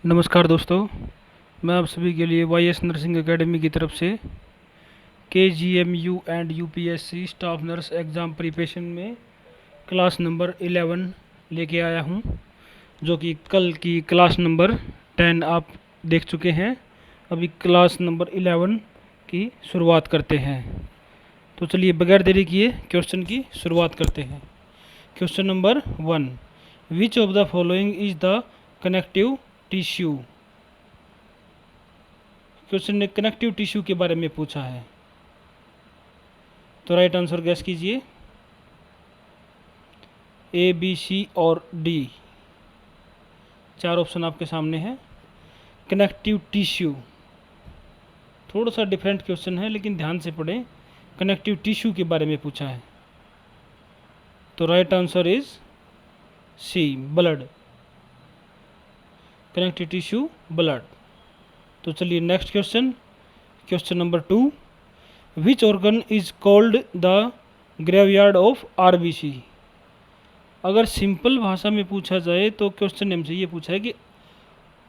नमस्कार दोस्तों, मैं आप सभी के लिए वाई एस नर्सिंग एकेडमी की तरफ से KGMU and UPSC staff nurse exam preparation में क्लास नंबर 11 लेके आया हूं, जो कि कल की क्लास नंबर 10 आप देख चुके हैं। अभी क्लास नंबर 11 की शुरुआत करते हैं। तो चलिए बगैर देरी किए क्वेश्चन की शुरुआत करते हैं। Question number 1, which of the following is the connective tissue. Question ने कनेक्टिव टिश्यू के बारे में पूछा है, तो राइट आंसर गैस कीजिए। A, B, C और D, चार ऑप्शन आपके सामने हैं। कनेक्टिव टिश्यू थोड़ा सा डिफरेंट क्वेश्चन है, लेकिन ध्यान से पढ़ें। कनेक्टिव टिश्यू के बारे में पूछा है, तो right answer is C, blood. Connective tissue blood. तो चलिए next question, question number 2, which organ is called the graveyard of RBC। अगर सिंपल भाषा में पूछा जाए तो क्वेश्चन हमसे ये पूछा है कि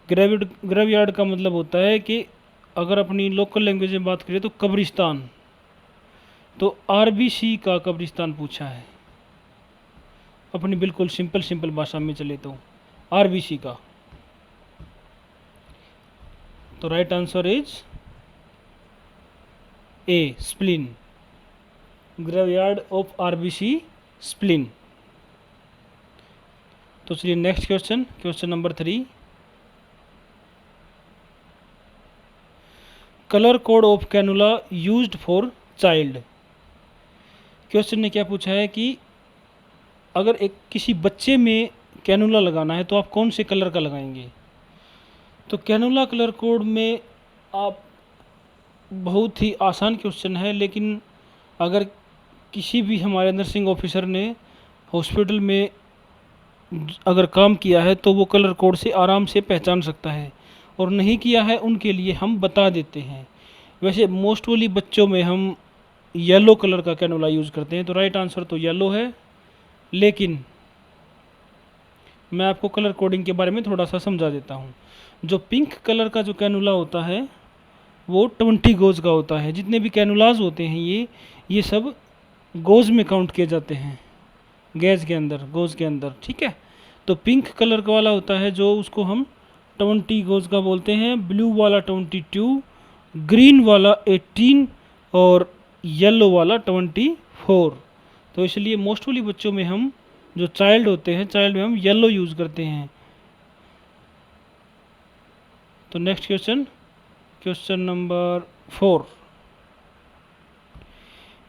ग्रेवयार्ड का मतलब होता है कि अगर अपनी लोकल लैंग्वेज में बात करें तो कब्रिस्तान। तो RBC का कब्रिस्तान पूछा है, अपनी बिल्कुल सिंपल भाषा में चले तो RBC का। तो right answer is A, spleen. Graveyard of RBC spleen. तो चलिए next question, question number 3, colour code of cannula used for child. Question ने क्या पूछा है कि अगर एक किसी बच्चे में कैनुला लगाना है तो आप कौन से कलर का लगाएंगे। तो कैनुला कलर कोड में आप, बहुत ही आसान क्वेश्चन है, लेकिन अगर किसी भी हमारे नर्सिंग ऑफिसर ने हॉस्पिटल में अगर काम किया है तो वो कलर कोड से आराम से पहचान सकता है, और नहीं किया है उनके लिए हम बता देते हैं। वैसे मोस्टली बच्चों में हम येलो कलर का कैनुला यूज़ करते हैं, तो राइट आंसर तो येलो है। लेकिन मैं आपको कलर कोडिंग के बारे में थोड़ा सा समझा देता हूँ। जो पिंक कलर का जो कैनुला होता है वो 20 गोज का होता है। जितने भी कैनुलाज होते हैं ये सब गोज में काउंट किए जाते हैं, गैज के अंदर, गोज के अंदर, ठीक है। तो पिंक कलर का वाला होता है जो उसको हम 20 गोज का बोलते हैं, ब्लू वाला 22, ग्रीन वाला 18 और येलो वाला 24। तो इसलिए मोस्टली बच्चों में हम जो चाइल्ड होते हैं, चाइल्ड में हम येलो यूज़ करते हैं। तो next question, question number 4,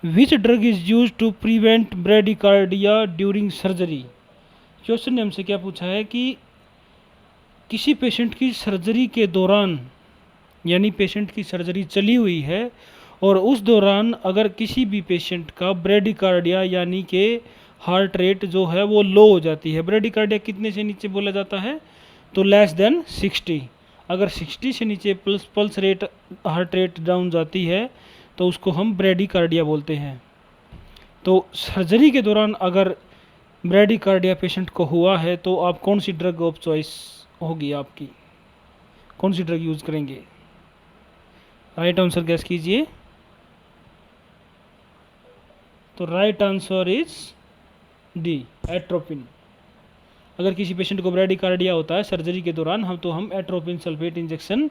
which drug is use to prevent bradycardia during surgery. Question ने हमसे क्या पूछा है कि किसी पेशेंट की सर्जरी के दौरान, यानी पेशेंट की सर्जरी चली हुई है और उस दौरान अगर किसी भी पेशेंट का ब्रेडिकार्डिया यानी कि हार्ट रेट जो है वो लो हो जाती है। ब्रेडिकार्डिया कितने से नीचे बोला जाता है, तो लेस देन 60। अगर 60 से नीचे pulse rate, heart rate down जाती है तो उसको हम ब्रेडिकार्डिया बोलते हैं। तो सर्जरी के दौरान अगर ब्रेडिकार्डिया पेशेंट को हुआ है तो आप कौन सी ड्रग ऑफ चॉइस होगी आपकी, कौन सी ड्रग यूज़ करेंगे। राइट आंसर गैस कीजिए। तो right answer is D, atropine. अगर किसी पेशेंट को ब्रेडिकार्डिया होता है सर्जरी के दौरान हम एट्रोपिन सल्फेट इंजेक्शन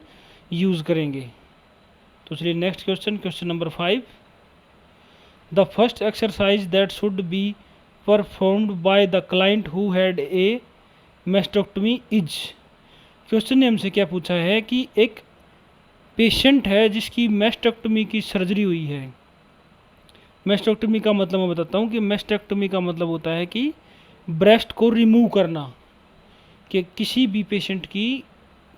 यूज़ करेंगे। तो चलिए next question, question number 5, the first exercise that should be performed by the client who had a mastectomy is. Question ने हमसे क्या पूछा है कि एक पेशेंट है जिसकी मैस्टेक्टोमी की सर्जरी हुई है। मैस्टेक्टोमी का मतलब मैं बताता हूँ कि मैस्टेक्टोमी का मतलब होता है कि ब्रेस्ट को रिमूव करना, कि किसी भी पेशेंट की,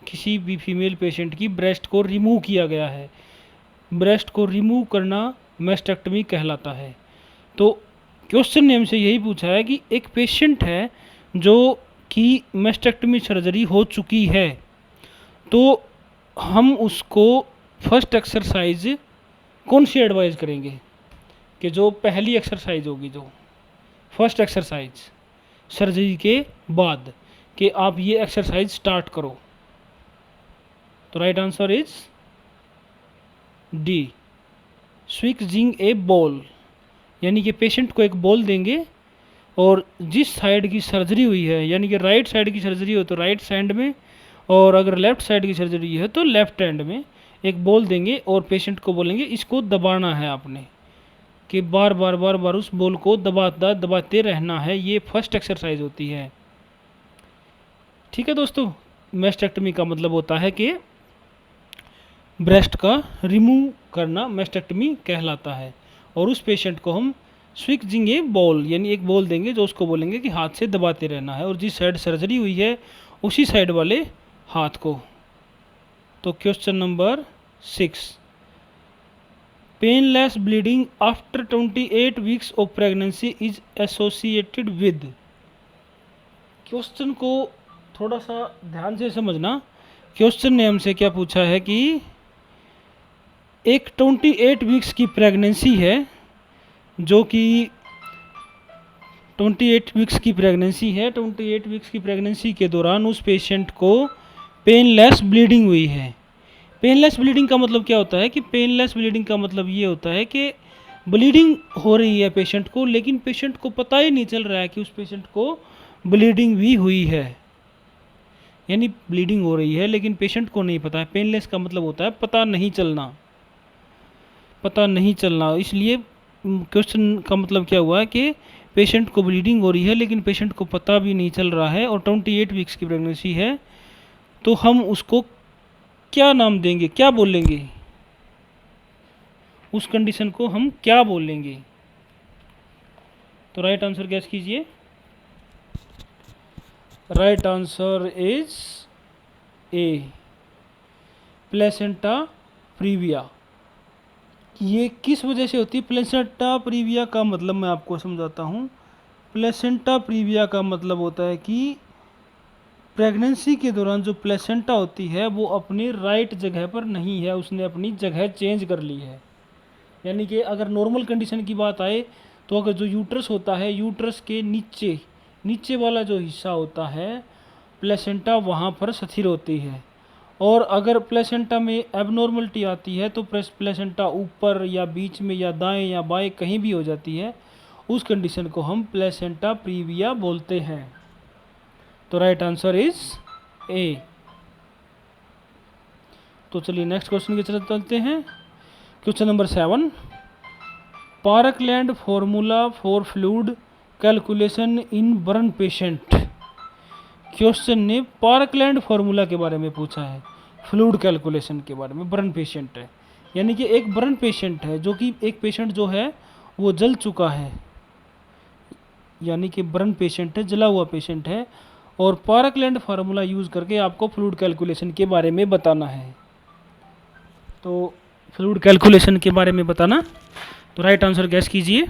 किसी भी फीमेल पेशेंट की ब्रेस्ट को रिमूव किया गया है। ब्रेस्ट को रिमूव करना मैस्टेक्टोमी कहलाता है। तो क्वेश्चन ने हमसे यही पूछा है कि एक पेशेंट है जो कि मैस्टेक्टोमी सर्जरी हो चुकी है, तो हम उसको फर्स्ट एक्सरसाइज कौन सी एडवाइस करेंगे, कि जो पहली एक्सरसाइज होगी, जो फर्स्ट एक्सरसाइज सर्जरी के बाद, कि आप ये एक्सरसाइज स्टार्ट करो। तो right answer is D, squeezing a ball, यानी कि पेशेंट को एक बॉल देंगे और जिस साइड की सर्जरी हुई है, यानी कि राइट साइड की सर्जरी हो तो राइट साइड में, और अगर लेफ्ट साइड की सर्जरी है तो लेफ्ट हैंड में एक बॉल देंगे और पेशेंट को बोलेंगे इसको दबाना है आपने, कि बार बार उस बॉल को दबाते रहना है। ये फर्स्ट एक्सरसाइज होती है। ठीक है दोस्तों, मेस्टेक्टमी का मतलब होता है कि ब्रेस्ट का रिमूव करना मेस्टेक्टमी कहलाता है। और उस पेशेंट को हम स्विक्जिंग ए बॉल, यानी एक बॉल देंगे जो उसको बोलेंगे कि हाथ से दबाते रहना है, और जिस साइड सर्जरी हुई है उसी साइड वाले हाथ को। तो question number 6, painless bleeding after 28 weeks of pregnancy is associated with. Question को थोड़ा सा ध्यान से समझना। क्वेश्चन ने हमसे क्या पूछा है कि एक 28 वीक्स की प्रेगनेंसी है, जो कि 28 वीक्स की प्रेगनेंसी है। 28 वीक्स की प्रेगनेंसी के दौरान उस पेशेंट को पेनलेस ब्लीडिंग हुई है। पेनलेस ब्लीडिंग का मतलब क्या होता है कि पेनलेस ब्लीडिंग का मतलब ये होता है कि ब्लीडिंग हो रही है पेशेंट को, लेकिन पेशेंट को पता ही नहीं चल रहा है कि उस पेशेंट को ब्लीडिंग भी हुई है। यानी ब्लीडिंग हो रही है लेकिन पेशेंट को नहीं पता है। पेनलेस का मतलब होता है पता नहीं चलना, पता नहीं चलना। इसलिए क्वेश्चन का मतलब क्या हुआ है कि पेशेंट को ब्लीडिंग हो रही है लेकिन पेशेंट को पता भी नहीं चल रहा है, और 28 वीक्स की प्रेगनेंसी है, तो हम उसको क्या नाम देंगे, क्या बोलेंगे, उस कंडीशन को हम क्या बोलेंगे? तो राइट आंसर गैस कीजिए। Right answer is A, placenta previa. ये किस वजह से होती है प्लेसेंटा प्रीविया का मतलब मैं आपको समझाता हूँ। प्लेसेंटा प्रीविया का मतलब होता है कि प्रेगनेंसी के दौरान जो प्लेसेंटा होती है वो अपनी राइट जगह पर नहीं है, उसने अपनी जगह चेंज कर ली है। यानी कि अगर नॉर्मल कंडीशन की बात आए तो अगर जो यूट्रस होता है, यूट्रस के नीचे नीचे वाला जो हिस्सा होता है प्लेसेंटा वहाँ पर स्थिर होती है, और अगर प्लेसेंटा में एबनॉर्मलिटी आती है तो प्लेसेंटा ऊपर या बीच में या दाएं या बाएं कहीं भी हो जाती है, उस कंडीशन को हम प्लेसेंटा प्रीविया बोलते हैं। तो राइट आंसर इज ए। तो चलिए नेक्स्ट क्वेश्चन की तरफ चलते हैं। Question number 7, parkland formula for fluid calculation in burn patient. Question ने पार्कलैंड फार्मूला के बारे में पूछा है, फ्लूइड कैलकुलेशन के बारे में। बर्न पेशेंट है, यानी कि एक बर्न पेशेंट है, जो कि एक पेशेंट जो है वो जल चुका है, यानी कि बर्न पेशेंट है, जला हुआ पेशेंट है, और पार्कलैंड फार्मूला यूज़ करके आपको फ्लूइड कैलकुलेशन के बारे में बताना है। तो फ्लूइड कैलकुलेशन के बारे में बताना, तो राइट आंसर गैस कीजिए।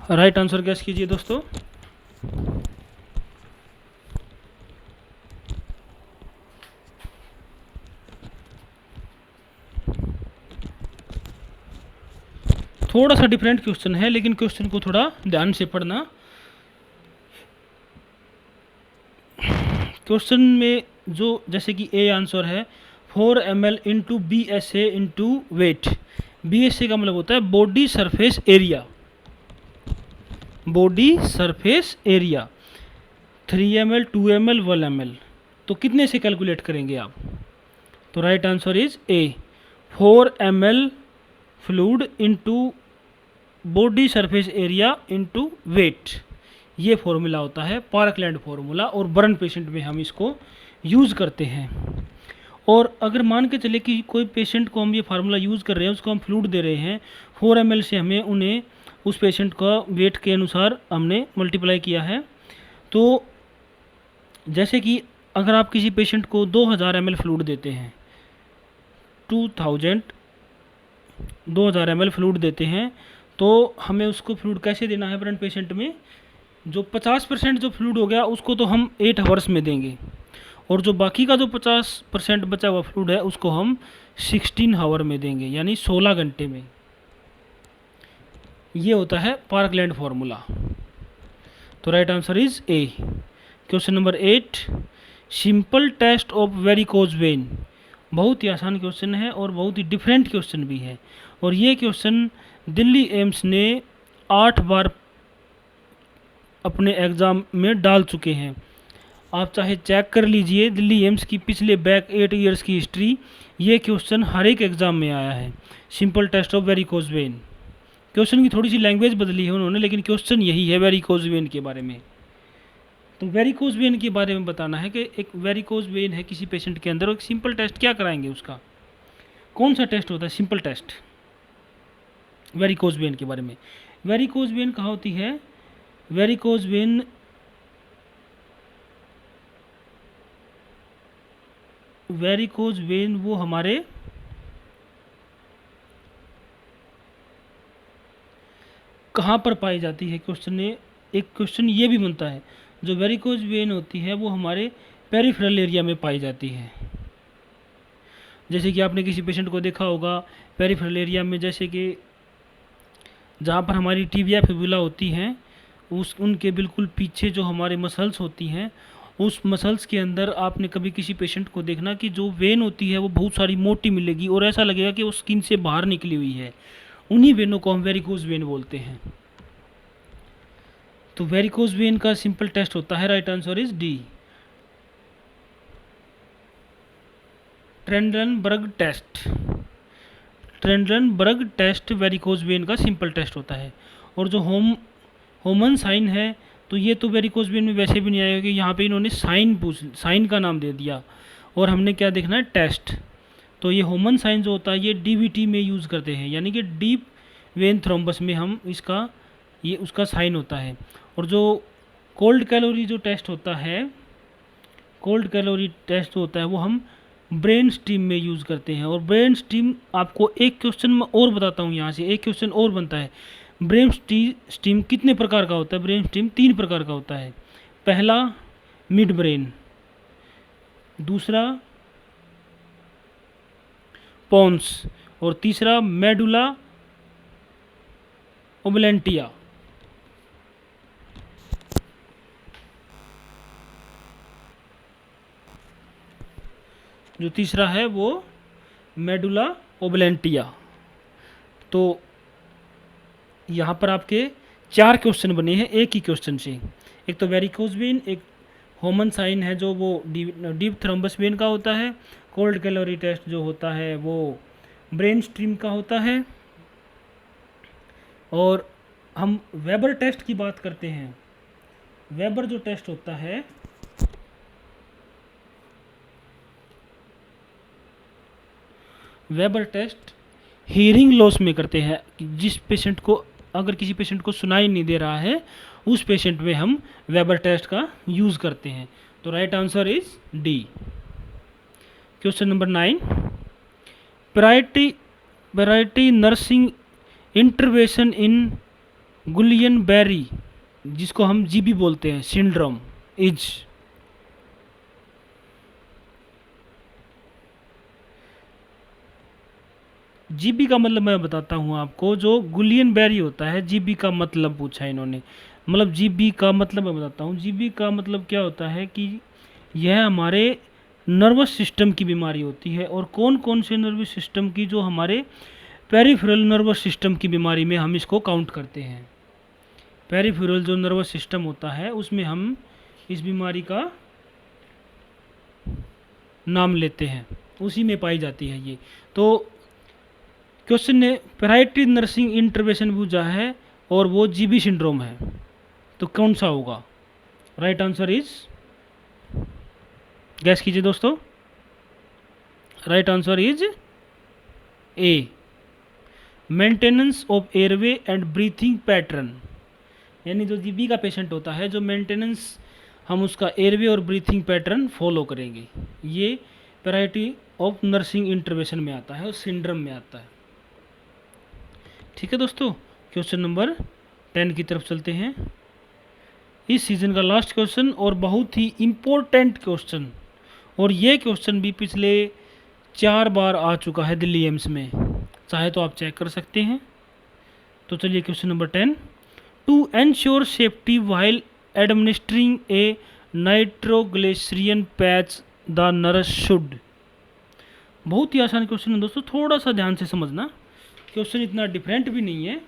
राइट आंसर गैस कीजिए दोस्तों। थोड़ा सा डिफरेंट क्वेश्चन है, लेकिन क्वेश्चन को थोड़ा ध्यान से पढ़ना। क्वेश्चन में जो जैसे कि ए आंसर है 4 ml into B S A into weight. B S A का मतलब होता है body surface area, body surface area. 3 ml 2 ml 1 ml, तो कितने से कैलकुलेट करेंगे आप? तो right answer is A, 4 ml fluid into body surface area into weight. ये फॉर्मूला होता है पार्कलैंड फार्मूला, और बर्न पेशेंट में हम इसको यूज़ करते हैं। और अगर मान के चले कि कोई पेशेंट को हम ये फार्मूला यूज़ कर रहे हैं, उसको हम फ्लूइड दे रहे हैं 4 ml से, हमें उन्हें उस पेशेंट का वेट के अनुसार हमने मल्टीप्लाई किया है। तो जैसे कि अगर आप किसी पेशेंट को 2000 ml फ्लूइड देते हैं, 2000 ml फ्लूइड देते हैं, तो हमें उसको फ्लूइड कैसे देना है बर्न पेशेंट में जो 50% जो फ्लूइड हो गया उसको तो हम 8 आवर्स में देंगे, और जो बाकी का जो 50% बचा हुआ फ्लूइड है उसको हम 16 आवर में देंगे, यानी 16 घंटे में। ये होता है पार्कलैंड फार्मूला। तो right answer is A. Question number 8, simple test of varicose vein. बहुत ही आसान क्वेश्चन है और बहुत ही डिफरेंट क्वेश्चन भी है, और ये क्वेश्चन दिल्ली एम्स ने 8 बार अपने एग्ज़ाम में डाल चुके हैं। आप चाहे चेक कर लीजिए दिल्ली एम्स की पिछले बैक 8 ईयर्स की हिस्ट्री, ये क्वेश्चन हर एक एग्ज़ाम में आया है, simple test of varicose vein. Question की थोड़ी सी लैंग्वेज बदली है उन्होंने, लेकिन क्वेश्चन यही है वेरिकोज वेन के बारे में। तो वेरिकोज वेन के बारे में बताना है कि एक वेरिकोज वेन है किसी पेशेंट के अंदर, और एक सिंपल टेस्ट क्या कराएंगे उसका, कौन सा टेस्ट होता है सिंपल टेस्ट वेरिकोज वेन के बारे में। वेरिकोज वेन कहाँ होती है, वेरिकोज वेन वो हमारे कहाँ पर पाई जाती है। क्वेश्चन ने एक क्वेश्चन ये भी बनता है, जो वेरिकोज वेन होती है वो हमारे पेरिफेरल एरिया में पाई जाती है। जैसे कि आपने किसी पेशेंट को देखा होगा पेरिफेरल एरिया में, जैसे कि जहाँ पर हमारी टिबिया फिबुला होती हैं उनके बिल्कुल पीछे जो हमारे मसल्स होती हैं, उस मसल्स के अंदर आपने कभी किसी पेशेंट को देखना कि जो वेन होती है वो बहुत सारी मोटी मिलेगी और ऐसा लगेगा कि वो स्किन से बाहर निकली हुई है। उन्हीं वेनों को हम वेरिकोज वेन बोलते हैं। तो वेरिकोज वेन का सिंपल टेस्ट होता है, right answer is D, Trendelenburg test. Trendelenburg test varicose vein का सिंपल टेस्ट होता है। और जो होमन साइन है, तो ये तो वेरिकोज वेन में वैसे भी नहीं आएगा कि यहाँ पे इन्होंने साइन का नाम दे दिया, और हमने क्या देखना है टेस्ट। तो ये होमन साइन जो होता है ये डीवीटी में यूज़ करते हैं, यानी कि डीप वेन थ्रोम्बस में हम इसका ये उसका साइन होता है। और जो कोल्ड कैलोरी जो टेस्ट होता है, कोल्ड कैलोरी टेस्ट होता है वो हम ब्रेन स्टीम में यूज़ करते हैं। और ब्रेन स्टीम आपको एक क्वेश्चन में और बताता हूँ, यहाँ से एक क्वेश्चन और बनता है। ब्रेन स्टीम कितने प्रकार का होता है, ब्रेन स्टीम 3 प्रकार का होता है। पहला मिड ब्रेन, दूसरा पोन्स, और तीसरा मेडुला ओबलेंटिया। जो तीसरा है वो मेडुला ओबलेंटिया। तो यहाँ पर आपके 4 क्वेश्चन बने हैं एक ही क्वेश्चन से। एक तो वेरिकोज वेन, एक होमन साइन है जो वो डीप थ्रोम्बस वेन का होता है, कोल्ड कैलोरी टेस्ट जो होता है वो ब्रेन स्ट्रीम का होता है, और हम वेबर टेस्ट की बात करते हैं। वेबर जो टेस्ट होता है वेबर टेस्ट हियरिंग लॉस में करते हैं। जिस पेशेंट को, अगर किसी पेशेंट को सुनाई नहीं दे रहा है, उस पेशेंट में हम वेबर टेस्ट का यूज़ करते हैं। तो right answer is D. Question number 9, priority nursing intervention in Guillain Barre, जिसको हम जीबी बोलते हैं, सिंड्रोम इज। जीबी का मतलब मैं बताता हूँ आपको। जो गुलियन बेरी होता है, जीबी का मतलब पूछा है इन्होंने, मतलब जीबी का मतलब मैं बताता हूँ। जीबी का मतलब क्या होता है कि यह हमारे नर्वस सिस्टम की बीमारी होती है। और कौन कौन से नर्वस सिस्टम की, जो हमारे पेरिफेरल नर्वस सिस्टम की बीमारी में हम इसको काउंट करते हैं। पेरिफेरल जो नर्वस सिस्टम होता है उसमें हम इस बीमारी का नाम लेते हैं, उसी में पाई जाती है ये। तो क्वेश्चन ने प्रायोरिटी नर्सिंग इंटरवेंशन पूछा है और वो जीबी सिंड्रोम है, तो कौन सा होगा? राइट आंसर इज, गैस कीजिए दोस्तों, right answer is A, maintenance of airway and breathing pattern. यानी जो जीबी का पेशेंट होता है, जो मेंटेनेंस हम उसका एयरवे और ब्रीथिंग पैटर्न फॉलो करेंगे, ये प्रायोरिटी ऑफ नर्सिंग इंटरवेंशन में आता है और सिंड्रोम में आता है। ठीक है दोस्तों, क्वेश्चन नंबर 10 की तरफ चलते हैं। इस सीज़न का लास्ट क्वेश्चन और बहुत ही इम्पोर्टेंट क्वेश्चन, और ये क्वेश्चन भी पिछले 4 बार आ चुका है दिल्ली एम्स में, चाहे तो आप चेक कर सकते हैं। तो चलिए question number 10, to ensure safety while administering a nitroglycerin patch the nurse should. बहुत ही आसान क्वेश्चन है दोस्तों, थोड़ा सा ध्यान से समझना। क्वेश्चन इतना डिफरेंट भी नहीं है,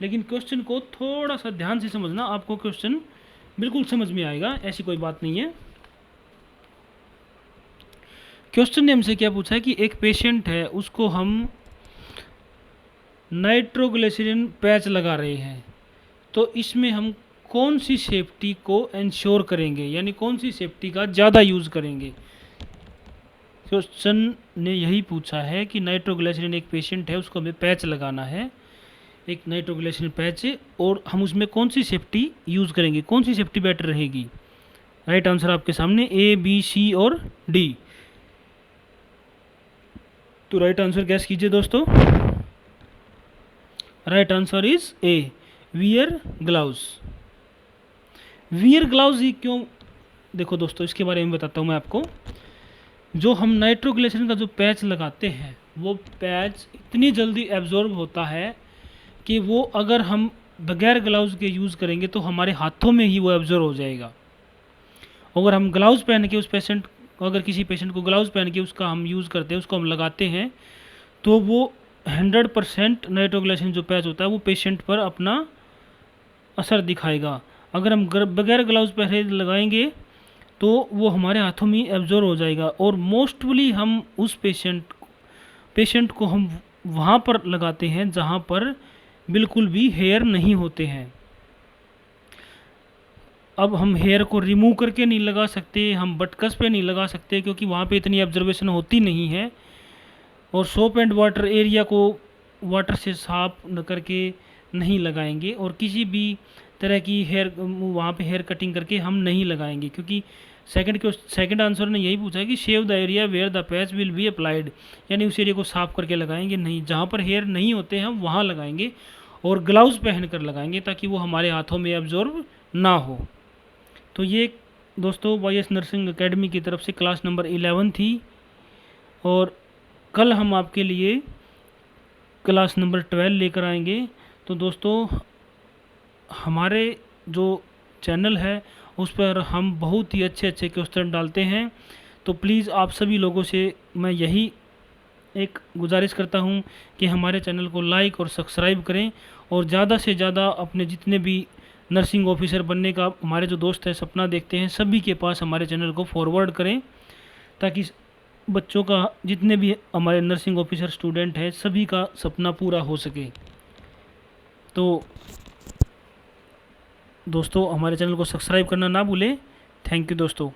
लेकिन क्वेश्चन को थोड़ा सा ध्यान से समझना, आपको क्वेश्चन बिल्कुल समझ में आएगा, ऐसी कोई बात नहीं है। क्वेश्चन ने हमसे क्या पूछा है कि एक पेशेंट है, उसको हम नाइट्रोग्लिसरीन पैच लगा रहे हैं, तो इसमें हम कौन सी सेफ्टी को इंश्योर करेंगे, यानी कौन सी सेफ्टी का ज़्यादा यूज़ करेंगे। क्वेश्चन ने यही पूछा है कि नाइट्रोग्लिसरीन एक पेशेंट है, उसको हमें पैच लगाना है, एक नाइट्रोग्लिसरीन पैच, और हम उसमें कौन सी सेफ्टी यूज़ करेंगे, कौन सी सेफ्टी बेटर रहेगी। राइट आंसर आपके सामने ए, बी, सी और डी। तो राइट आंसर गैस कीजिए दोस्तों। Right answer is A, wear gloves. Wear gloves ही क्यों, देखो दोस्तों इसके बारे में बताता हूँ मैं आपको। जो हम नाइट्रोग्लिसरीन का जो पैच लगाते हैं, वो पैच इतनी जल्दी एब्जॉर्ब होता है कि वो अगर हम बगैर ग्लव्स के यूज़ करेंगे तो हमारे हाथों में ही वो एब्जॉर्ब हो जाएगा। अगर हम ग्लव्स पहन के उस पेशेंट, अगर किसी पेशेंट को ग्लव्स पहन के उसका हम यूज़ करते हैं, उसको हम लगाते हैं, तो वो 100% नाइट्रोग्लिसरीन जो पैच होता है वो पेशेंट पर अपना असर दिखाएगा। अगर हम बगैर ग्लव्स पहने लगाएंगे तो वो हमारे हाथों में एब्जॉर्ब हो जाएगा, और मोस्टली हम उस पेशेंट को हम वहाँ पर लगाते हैं जहाँ पर बिल्कुल भी हेयर नहीं होते हैं। अब हम हेयर को रिमूव करके नहीं लगा सकते, हम बटकस पे नहीं लगा सकते, क्योंकि वहाँ पे इतनी ऑब्जर्वेशन होती नहीं है, और सोप एंड वाटर एरिया को वाटर से साफ करके नहीं लगाएंगे, और किसी भी तरह की हेयर वहाँ पे हेयर कटिंग करके हम नहीं लगाएंगे, क्योंकि सेकंड आंसर ने यही पूछा कि shave the area where the patch will be applied, यानी उस एरिया को साफ करके लगाएंगे नहीं, जहाँ पर हेयर नहीं होते हैं हम वहाँ लगाएंगे, और ग्लव्स पहन कर लगाएंगे ताकि वो हमारे हाथों में एब्जॉर्ब ना हो। तो ये दोस्तों YS नर्सिंग एकेडमी की तरफ से क्लास नंबर 11 थी, और कल हम आपके लिए क्लास नंबर 12 लेकर आएंगे। तो दोस्तों हमारे जो चैनल है उस पर हम बहुत ही अच्छे अच्छे क्वेश्चन डालते हैं, तो प्लीज़ आप सभी लोगों से मैं यही एक गुजारिश करता हूं कि हमारे चैनल को लाइक और सब्सक्राइब करें, और ज़्यादा से ज़्यादा अपने जितने भी नर्सिंग ऑफिसर बनने का हमारे जो दोस्त हैं सपना देखते हैं, सभी के पास हमारे चैनल को फॉरवर्ड करें, ताकि बच्चों का, जितने भी हमारे नर्सिंग ऑफिसर स्टूडेंट हैं, सभी का सपना पूरा हो सके। तो दोस्तों हमारे चैनल को सब्सक्राइब करना ना भूलें। थैंक यू दोस्तों।